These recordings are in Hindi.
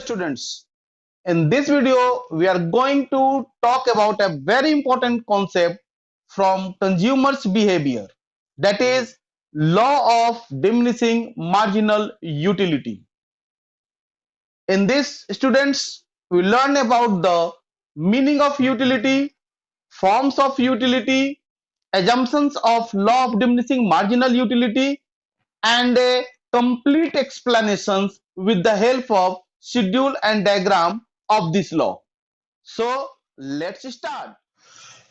students, in this video we are going to talk about a very important concept from consumers behavior, that is law of diminishing marginal utility. In this, students, we learn about the meaning of utility, forms of utility, assumptions of law of diminishing marginal utility, and a complete explanations with the help of schedule and diagram of this law. So let's start.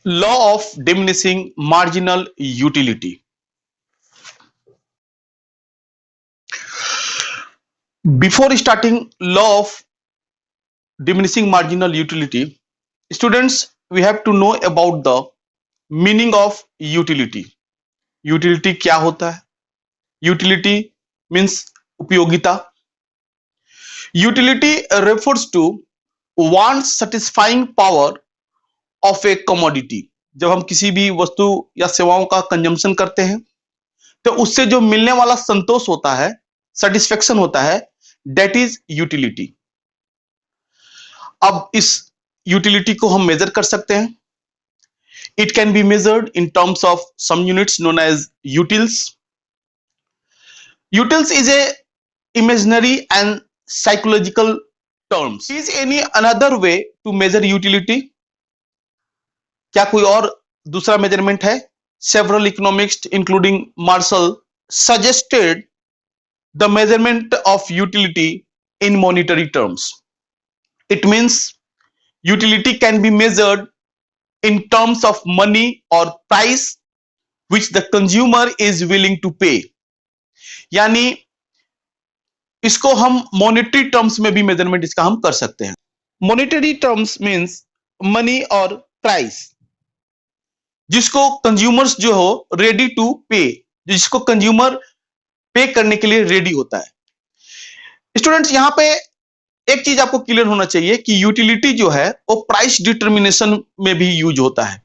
Law of diminishing marginal utility. Before starting law of diminishing marginal utility, students, we have to know about the meaning of utility. Utility क्या होता है? Utility means उपयोगिता. Utility refers to one satisfying power of a commodity. जब हम किसी भी वस्तु या सेवाओं का कंजम्पशन करते हैं तो उससे जो मिलने वाला संतोष होता है, सेटिस्फेक्शन होता है, दैट इज यूटिलिटी. अब इस यूटिलिटी को हम मेजर कर सकते हैं. It can be measured in terms of some units known as utils. Utils is a imaginary and psychological terms. Is any another way to measure utility? क्या कोई और दूसरा मेजरमेंट है? Several economists including Marshall suggested the measurement of utility in monetary terms. It means utility can be measured in terms of money or price which the consumer is willing to pay. यानी इसको हम मॉनेटरी टर्म्स में भी मेजरमेंट इसका हम कर सकते हैं. मॉनेटरी टर्म्स मींस मनी और प्राइस, जिसको कंज्यूमर्स जो हो रेडी टू पे, जिसको कंज्यूमर पे करने के लिए रेडी होता है. स्टूडेंट्स, यहां पे एक चीज आपको क्लियर होना चाहिए कि यूटिलिटी जो है वो प्राइस डिटर्मिनेशन में भी यूज होता है.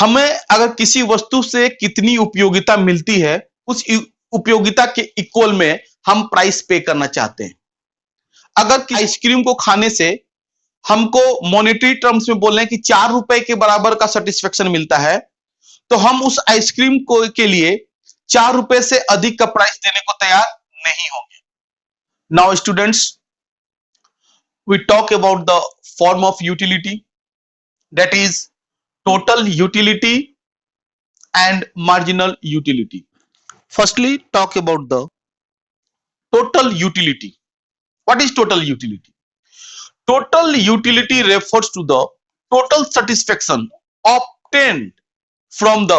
हमें अगर किसी वस्तु से कितनी उपयोगिता मिलती है, उस उपयोगिता के इक्वल में हम प्राइस पे करना चाहते हैं. अगर आइसक्रीम को खाने से हमको मॉनेटरी टर्म्स में बोल रहे हैं कि 4 रुपए के बराबर का सेटिस्फेक्शन मिलता है, तो हम उस आइसक्रीम को के लिए 4 रुपए से अधिक का प्राइस देने को तैयार नहीं होंगे. Now students, we talk about the form of utility, that is total utility and marginal utility. Firstly talk about the total utility. What is total utility? Total utility refers to the total satisfaction obtained from the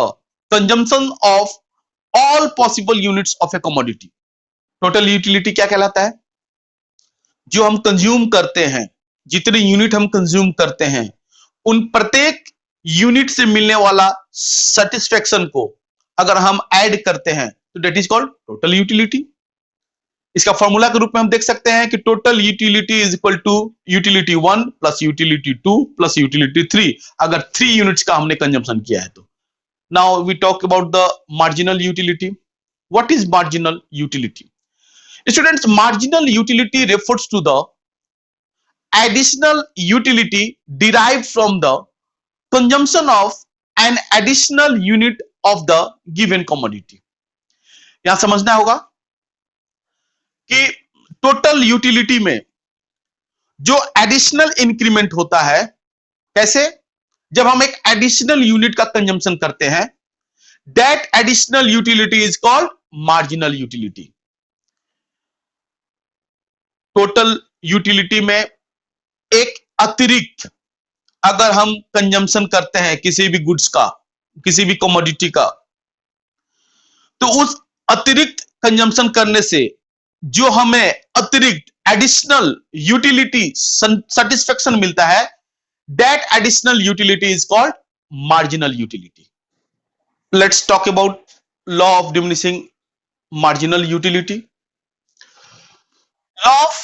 consumption of all possible units of a commodity. Total utility क्या कहलाता है? जो हम कंज्यूम करते हैं, जितने यूनिट हम कंज्यूम करते हैं, उन प्रत्येक यूनिट से मिलने वाला सेटिस्फेक्शन को अगर हम ऐड करते हैं तो that is called total utility. इसका फॉर्मूला के रूप में हम देख सकते हैं कि total utility is equal to utility 1 plus utility 2 plus utility 3, अगर 3 यूनिट्स का हमने कंजम्पशन किया है तो. Now we talk about the marginal utility. What is marginal utility? Students, marginal utility refers to the additional utility derived from the consumption of an additional unit of the given commodity. यहां समझना होगा कि टोटल यूटिलिटी में जो एडिशनल इंक्रीमेंट होता है, कैसे? जब हम एक एडिशनल यूनिट का कंजम्पशन करते हैं, that additional utility is called marginal utility. Total utility में एक अतिरिक्त अगर हम कंजम्पशन करते हैं किसी भी गुड्स का, किसी भी कमोडिटी का, तो उस अतिरिक्त कंजम्पशन करने से जो हमें अतिरिक्त एडिशनल यूटिलिटी सेटिस्फेक्शन मिलता है, that additional utility is called marginal utility. Let's talk about law of diminishing marginal utility. Law of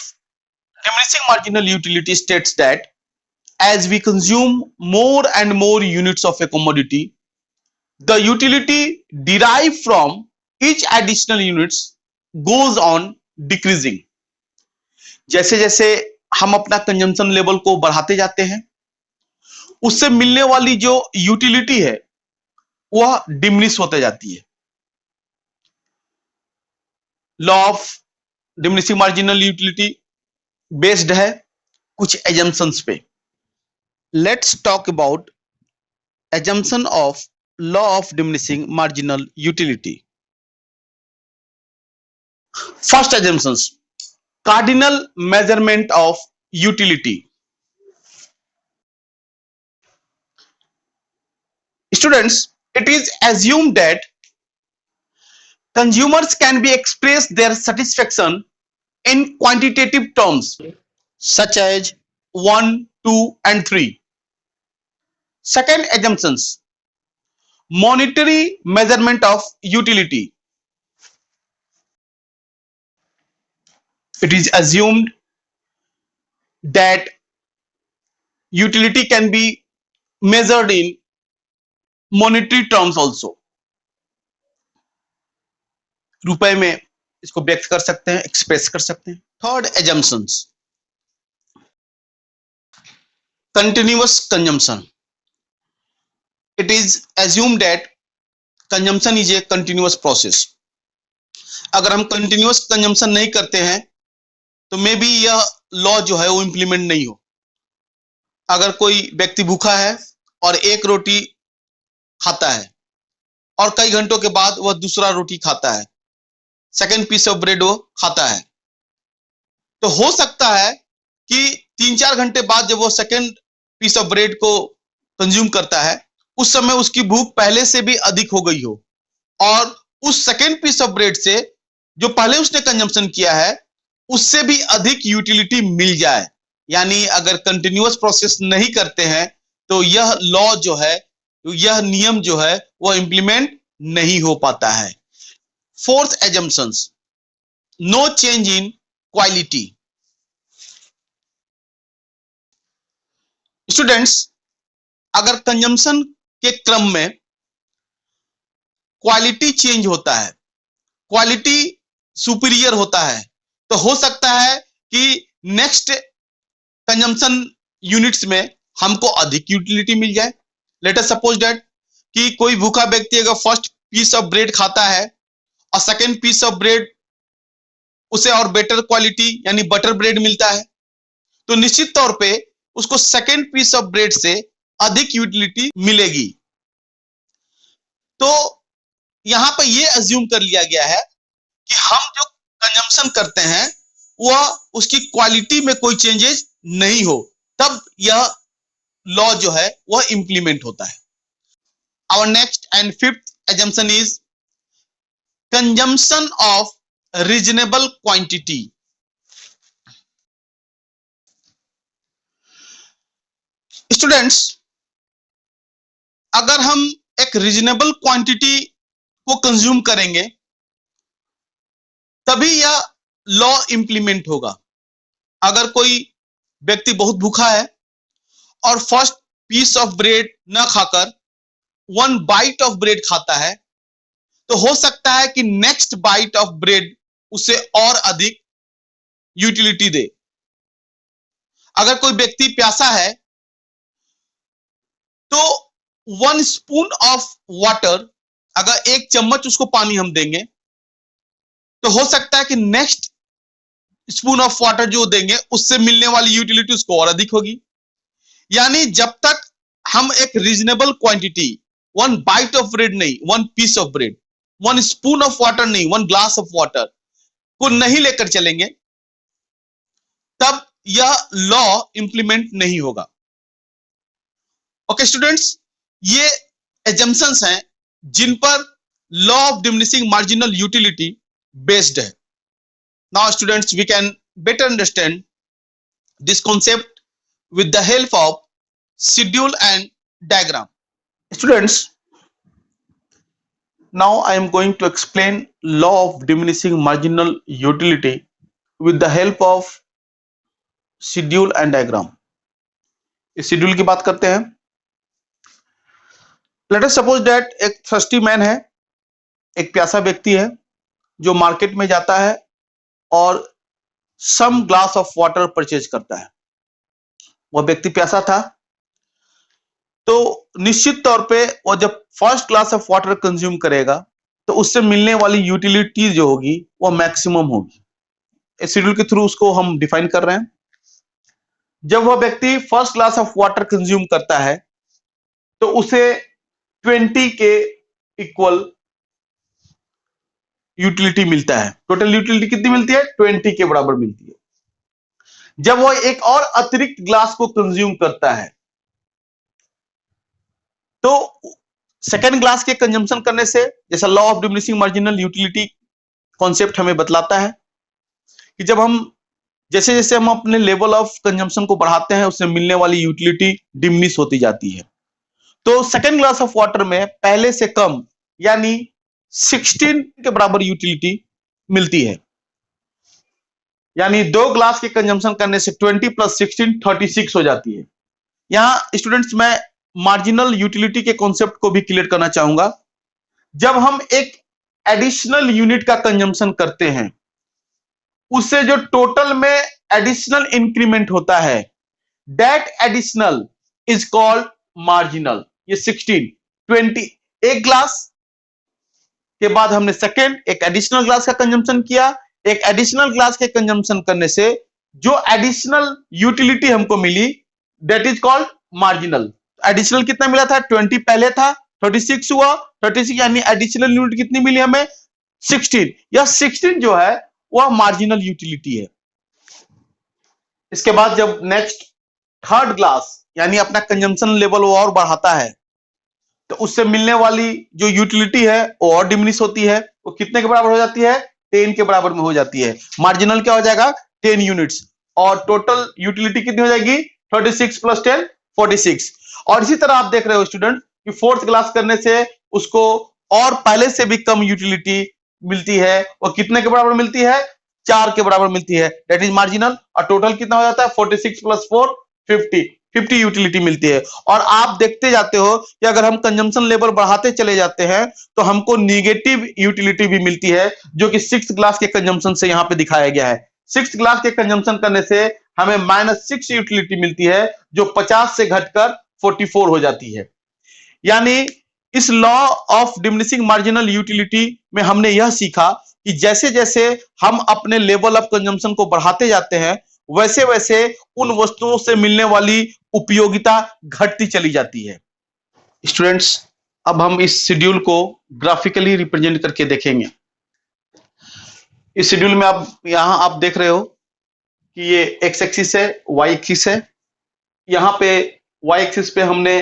diminishing marginal utility states that as we consume more and more units of a commodity, the utility derived from each additional units goes on decreasing. जैसे जैसे हम अपना कंजम्पशन लेवल को बढ़ाते जाते हैं, उससे मिलने वाली जो यूटिलिटी है वह डिमिनिश होते जाती है। Law of diminishing marginal utility based है कुछ एजम्पशंस पे। Let's talk about assumption of law of diminishing marginal utility. First assumptions, cardinal measurement of utility. Students, it is assumed that consumers can be express their satisfaction in quantitative terms such as 1, 2 and 3. Second assumptions, monetary measurement of utility. It is assumed that utility can be measured in monetary terms also. रुपए में इसको व्यक्त कर सकते हैं, एक्सप्रेस कर सकते हैं। Third assumptions, continuous consumption. It is assumed that consumption is a continuous process. अगर हम continuous consumption नहीं करते हैं तो मे बी यह लॉ जो है वो इंप्लीमेंट नहीं हो। अगर कोई व्यक्ति भूखा है और एक रोटी खाता है और कई घंटों के बाद वह दूसरा रोटी खाता है, सेकेंड पीस ऑफ ब्रेड वो खाता है, तो हो सकता है कि 3-4 घंटे बाद जब वो सेकेंड पीस ऑफ ब्रेड को कंज्यूम करता है उस समय उसकी भूख पहले से भी अधिक हो गई हो और उस सेकेंड पीस ऑफ ब्रेड से जो पहले उसने कंजम्पशन किया है उससे भी अधिक यूटिलिटी मिल जाए। यानी अगर कंटिन्यूअस प्रोसेस नहीं करते हैं तो यह लॉ जो है, यह नियम जो है वह इंप्लीमेंट नहीं हो पाता है। Fourth assumptions, no change in quality. Students, अगर कंजम्पशन के क्रम में क्वालिटी चेंज होता है, क्वालिटी सुपीरियर होता है, तो हो सकता है कि नेक्स्ट कंजम्पशन यूनिट्स में हमको अधिक यूटिलिटी मिल जाए। लेट अस सपोज दैट कि कोई भूखा व्यक्ति अगर फर्स्ट पीस ऑफ ब्रेड खाता है और सेकेंड पीस ऑफ ब्रेड उसे और बेटर क्वालिटी यानी बटर ब्रेड मिलता है, तो निश्चित तौर पे उसको सेकेंड पीस ऑफ ब्रेड से अधिक यूटिलिटी मिलेगी। तो यहां पर यह अज्यूम कर लिया गया है कि हम जो कंजम्पशन करते हैं वह उसकी क्वालिटी में कोई चेंजेस नहीं हो, तब यह लॉ जो है वह इंप्लीमेंट होता है। Our next and fifth assumption is consumption of reasonable quantity. स्टूडेंट्स, अगर हम एक रीजनेबल क्वांटिटी को कंज्यूम करेंगे तभी यह लॉ इंप्लीमेंट होगा। अगर कोई व्यक्ति बहुत भूखा है और फर्स्ट पीस ऑफ ब्रेड ना खाकर 1 बाइट ऑफ ब्रेड खाता है, तो हो सकता है कि नेक्स्ट बाइट ऑफ ब्रेड उसे और अधिक यूटिलिटी दे। अगर कोई व्यक्ति प्यासा है तो 1 स्पून ऑफ वाटर, अगर 1 चम्मच उसको पानी हम देंगे तो हो सकता है कि नेक्स्ट स्पून ऑफ वाटर जो देंगे उससे मिलने वाली यूटिलिटी उसको और अधिक होगी। यानी जब तक हम एक reasonable quantity 1 bite of bread नहीं, 1 piece of bread, 1 spoon of water नहीं, 1 ग्लास ऑफ वाटर को नहीं लेकर चलेंगे तब यह लॉ इंप्लीमेंट नहीं होगा। ओके स्टूडेंट्स, ये एजम्पशंस हैं जिन पर law of diminishing marginal utility based है। Now students, we can better understand this concept with the help of schedule and diagram. Students, now I am going to explain law of diminishing marginal utility with the help of schedule and diagram. इस शेड्यूल की बात करते हैं। Let us suppose that एक thirsty man है, एक प्यासा व्यक्ति है जो मार्केट में जाता है और सम ग्लास ऑफ वाटर परचेज करता है, वह व्यक्ति प्यासा था, तो निश्चित तौर पे वो जब first glass of water consume करेगा तो उससे मिलने वाली यूटिलिटी जो होगी वो मैक्सिमम होगी। इस शेड्यूल के थ्रू उसको हम डिफाइन कर रहे हैं। जब वह व्यक्ति first glass of water consume करता है तो उसे 20 के इक्वल यूटिलिटी मिलता है। टोटल यूटिलिटी कितनी मिलती है? 20 के बराबर मिलती है। जब वह एक और अतिरिक्त ग्लास को कंज्यूम करता है तो सेकेंड ग्लास के कंजम्पशन करने से, जैसा law of diminishing marginal utility concept हमें बतलाता है कि जब हम जैसे जैसे हम अपने लेवल ऑफ कंजम्पशन को बढ़ाते हैं उससे मिलने वाली यूटिलिटी डिमिनिश होती जाती है। तो सेकेंड ग्लास ऑफ वाटर में पहले से कम यानी 16 के बराबर यूटिलिटी मिलती है, यानी 2 ग्लास के कंजम्पशन करने से 20 प्लस 16 36 हो जाती है। यहां स्टूडेंट्स मैं मार्जिनल यूटिलिटी के कॉन्सेप्ट को भी क्लियर करना चाहूंगा। जब हम एक एडिशनल यूनिट का कंजम्पशन करते हैं उससे जो टोटल में एडिशनल इंक्रीमेंट होता है that additional is called marginal. ये 16 20 एक ग्लास के बाद हमने सेकेंड एक एडिशनल ग्लास का कंजम्पशन किया, एक एडिशनल ग्लास के कंजम्पशन करने से जो एडिशनल यूटिलिटी हमको मिली that is called marginal. Additional कितना मिला था? 20 पहले था, 36 हुआ, 36 यानी एडिशनल यूनिट कितनी मिली हमें? 16। यह 16 जो है वह मार्जिनल यूटिलिटी है। इसके बाद जब नेक्स्ट थर्ड ग्लास यानी अपना कंजम्पशन लेवल वो और बढ़ाता है तो उससे मिलने वाली जो यूटिलिटी है वो और डिमिनिश होती है। वो कितने के बराबर हो जाती है? 10 के बराबर में हो जाती है। मार्जिनल क्या हो जाएगा? 10 यूनिट्स, और टोटल यूटिलिटी कितनी हो जाएगी? 36 प्लस 10 46। और इसी तरह आप देख रहे हो स्टूडेंट कि फोर्थ क्लास करने से उसको और पहले से भी कम यूटिलिटी मिलती है। वो कितने के बराबर मिलती है? 4 के बराबर मिलती है, दैट इज मार्जिनल। और टोटल कितना हो जाता है? 46 प्लस 4 50 यूटिलिटी मिलती है। और आप देखते जाते हो कि अगर हम कंजम्पशन लेवल बढ़ाते चले जाते हैं तो हमको निगेटिव यूटिलिटी भी मिलती है, जो कि 6th क्लास के कंजम्पशन से यहां पे दिखाया गया है। 6th क्लास के कंजम्पशन करने से हमें -6 यूटिलिटी मिलती है, जो 50 से घटकर 44 हो जाती है। यानी इस law of diminishing marginal utility में हमने यह सीखा कि जैसे जैसे हम अपने लेवल ऑफ कंजम्पशन को बढ़ाते जाते हैं वैसे वैसे उन वस्तुओं से मिलने वाली उपयोगिता घटती चली जाती है। स्टूडेंट्स, अब हम इस शेड्यूल को ग्राफिकली रिप्रेजेंट करके देखेंगे। इस शेड्यूल में आप देख रहे हो कि ये एक्स एक्सिस है, वाई एक्सिस है। यहां पे वाई एक्सिस पे हमने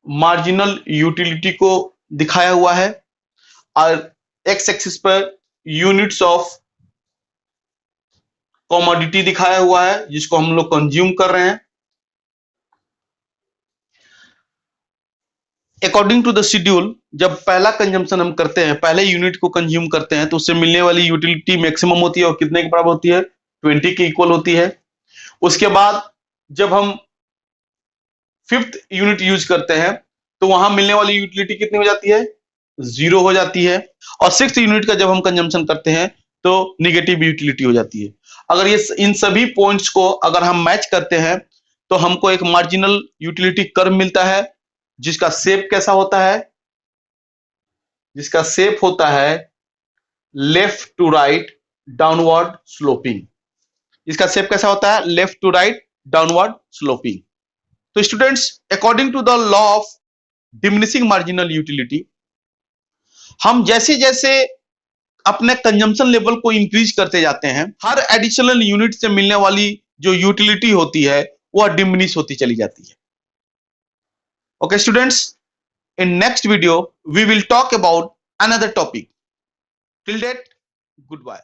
मार्जिनल यूटिलिटी को दिखाया हुआ है और एक्स एक्सिस पर यूनिट्स ऑफ कमोडिटी दिखाया हुआ है जिसको हम लोग कंज्यूम कर रहे हैं। अकॉर्डिंग टू द शेड्यूल, जब पहला कंजम्पशन हम करते हैं, पहले यूनिट को कंज्यूम करते हैं तो उससे मिलने वाली यूटिलिटी मैक्सिमम होती है और कितने के बराबर होती है? 20 के इक्वल होती है। उसके बाद जब हम 5th यूनिट यूज करते हैं तो वहां मिलने वाली यूटिलिटी कितनी हो जाती है? 0 हो जाती है। और 6th यूनिट का जब हम कंजम्पशन करते हैं तो निगेटिव यूटिलिटी हो जाती है। अगर ये इन सभी पॉइंट्स को अगर हम मैच करते हैं तो हमको एक मार्जिनल यूटिलिटी कर्व मिलता है जिसका शेप कैसा होता है? जिसका शेप होता है left to right downward sloping. इसका शेप कैसा होता है? Left to right downward sloping. तो students, according to the law of diminishing marginal utility, हम जैसे जैसे अपने कंजम्पशन लेवल को इंक्रीज करते जाते हैं हर एडिशनल यूनिट से मिलने वाली जो यूटिलिटी होती है वह डिमिनिश होती चली जाती है। Okay students, in next video we will talk about another topic. Till that, goodbye.